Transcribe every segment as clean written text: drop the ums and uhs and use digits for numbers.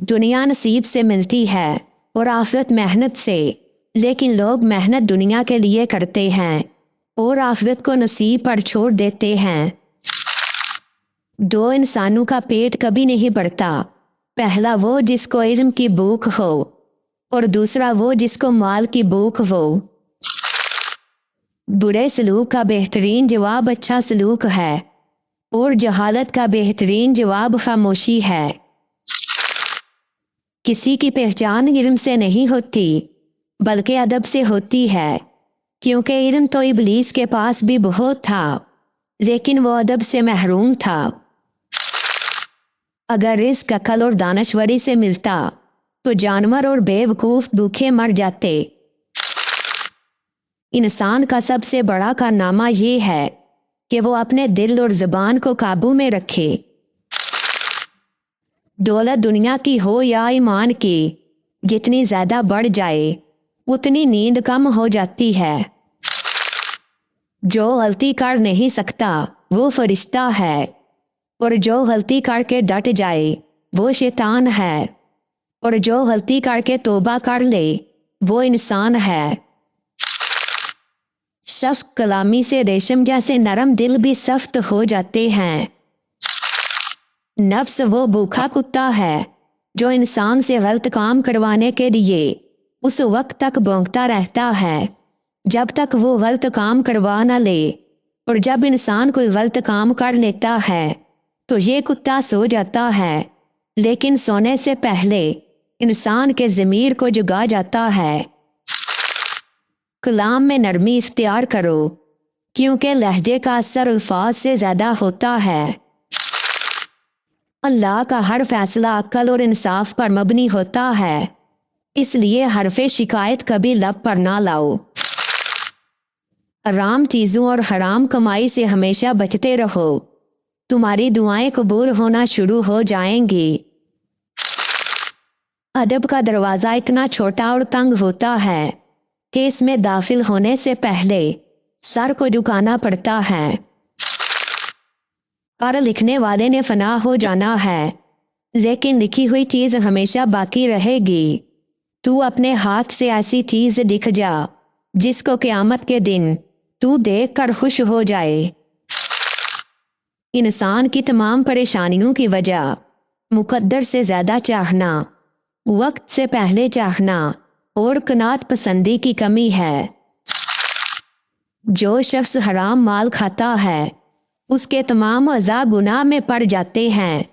दुनिया नसीब से मिलती है और आखिरत मेहनत से, लेकिन लोग मेहनत दुनिया के लिए करते हैं और आखिरत को नसीब पर छोड़ देते हैं। दो इंसानों का पेट कभी नहीं भरता, पहला वो जिसको इल्म की भूख हो और दूसरा वो जिसको माल की भूख हो। बुरे सलूक का बेहतरीन जवाब अच्छा सलूक है और जहालत का बेहतरीन जवाब खामोशी है। किसी की पहचान इल्म से नहीं होती बल्कि अदब से होती है, क्योंकि इल्म तो इबलीस के पास भी बहुत था लेकिन वो अदब से महरूम था। अगर रिस्क अकल और दानश्वरी से मिलता तो जानवर और बेवकूफ भूखे मर जाते। इंसान का सबसे बड़ा कारनामा ये है कि वो अपने दिल और ज़बान को काबू में रखे। दौलत दुनिया की हो या ईमान की, जितनी ज़्यादा बढ़ जाए उतनी नींद कम हो जाती है। जो गलती कर नहीं सकता वो फरिश्ता है और जो गलती करके डट जाए वो शैतान है और जो गलती करके तौबा कर ले वो इंसान है। सख्त कलामी से रेशम जैसे नरम दिल भी सख्त हो जाते हैं। नफ्स वो भूखा कुत्ता है जो इंसान से गलत काम करवाने के लिए उस वक्त तक भौंकता रहता है जब तक वो गलत काम करवा न ले, और जब इंसान कोई गलत काम कर लेता है तो ये कुत्ता सो जाता है, लेकिन सोने से पहले इंसान के ज़मीर को जगा जाता है। कलाम में नरमी इख्तियार करो, क्योंकि लहजे का असर अल्फाज से ज़्यादा होता है। अल्लाह का हर फैसला अक्ल और इंसाफ पर मबनी होता है, इसलिए हरफे शिकायत कभी लब पर ना लाओ। हराम चीज़ों और हराम कमाई से हमेशा बचते रहो, तुम्हारी दुआएं कबूल होना शुरू हो जाएंगी। अदब का दरवाज़ा इतना छोटा और तंग होता है कि इसमें दाखिल होने से पहले सर को झुकाना पड़ता है। पर लिखने वाले ने फना हो जाना है, लेकिन लिखी हुई चीज़ हमेशा बाकी रहेगी। तू अपने हाथ से ऐसी चीज़ लिख जा जिसको क़यामत के दिन तू देख कर खुश हो जाए। इंसान की तमाम परेशानियों की वजह मुकद्दर से ज़्यादा चाहना, वक्त से पहले चाहना और कनात पसंदी की कमी है। जो शख्स हराम माल खाता है उसके तमाम अज़ा गुनाह में पड़ जाते हैं,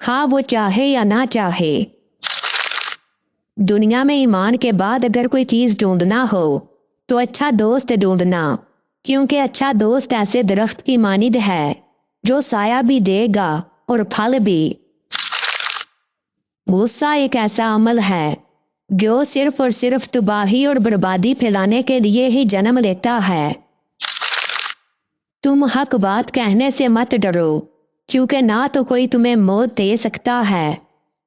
खा वो चाहे या ना चाहे। दुनिया में ईमान के बाद अगर कोई चीज़ ढूंढना हो तो अच्छा दोस्त ढूंढना, क्योंकि अच्छा दोस्त ऐसे दरख्त की मानिद है जो साया भी देगा और फल भी। गुस्सा एक ऐसा अमल है जो सिर्फ और सिर्फ तबाही और बर्बादी फैलाने के लिए ही जन्म लेता है। तुम हक बात कहने से मत डरो, क्योंकि ना तो कोई तुम्हें मौत दे सकता है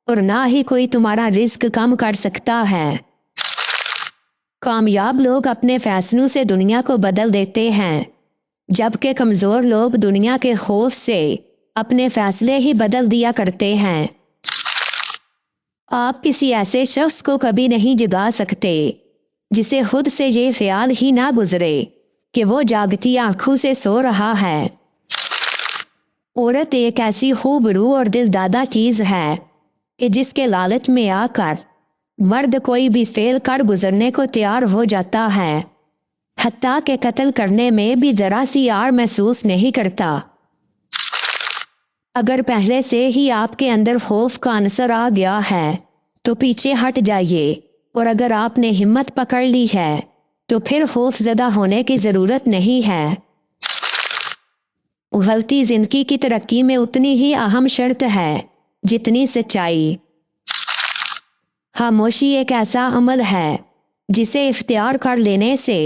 और ना ही कोई तुम्हारा रिस्क कम कर सकता है। कामयाब लोग अपने फैसलों से दुनिया को बदल देते हैं, जबकि कमज़ोर लोग दुनिया के खौफ से अपने फैसले ही बदल दिया करते हैं। आप किसी ऐसे शख्स को कभी नहीं जगा सकते जिसे खुद से ये ख्याल ही ना गुजरे कि वो जागती आंखों से सो रहा है। औरत एक ऐसी खूबरू और दिलदादा चीज़ है कि जिसके लालच में आकर मर्द कोई भी फेल कर गुजरने को तैयार हो जाता है, हत्ता के कत्ल करने में भी जरा सी आड़ महसूस नहीं करता। अगर पहले से ही आपके अंदर खौफ का अंसर आ गया है तो पीछे हट जाइए, और अगर आपने हिम्मत पकड़ ली है तो फिर खौफ ज़दा होने की ज़रूरत नहीं है। गलती जिंदगी की तरक्की में उतनी ही अहम शर्त है जितनी सच्चाई। खामोशी एक ऐसा अमल है जिसे इख्तियार कर लेने से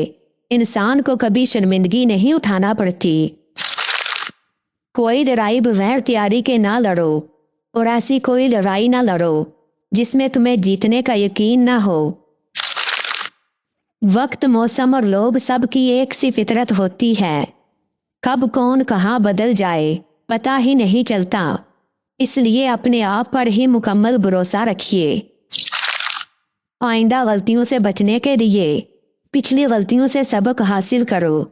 इंसान को कभी शर्मिंदगी नहीं उठाना पड़ती। कोई लड़ाई बगैर तैयारी के ना लड़ो, और ऐसी कोई लड़ाई ना लड़ो जिसमें तुम्हें जीतने का यकीन ना हो। वक्त, मौसम और लोभ सब की एक सी फितरत होती है। कब कौन कहाँ बदल जाए पता ही नहीं चलता। اس لیے اپنے آپ پر ہی مکمل بھروسہ رکھیے۔ آئندہ غلطیوں سے بچنے کے لیے پچھلی غلطیوں سے سبق حاصل کرو۔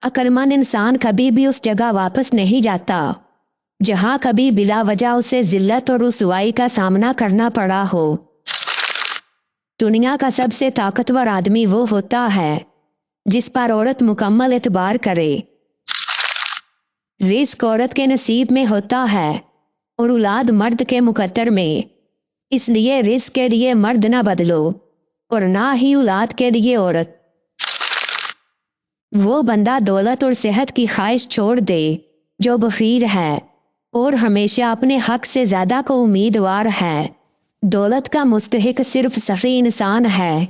عقلمند انسان کبھی بھی اس جگہ واپس نہیں جاتا جہاں کبھی بلا وجہ اسے ذلت اور رسوائی کا سامنا کرنا پڑا ہو۔ دنیا کا سب سے طاقتور آدمی وہ ہوتا ہے جس پر عورت مکمل اعتبار کرے۔ رزق عورت کے نصیب میں ہوتا ہے اور اولاد مرد کے مقدر میں، اس لیے رزق کے لیے مرد نہ بدلو اور نہ ہی اولاد کے لیے عورت۔ وہ بندہ دولت اور صحت کی خواہش چھوڑ دے جو بخیل ہے اور ہمیشہ اپنے حق سے زیادہ کو امیدوار ہے۔ دولت کا مستحق صرف سخی انسان ہے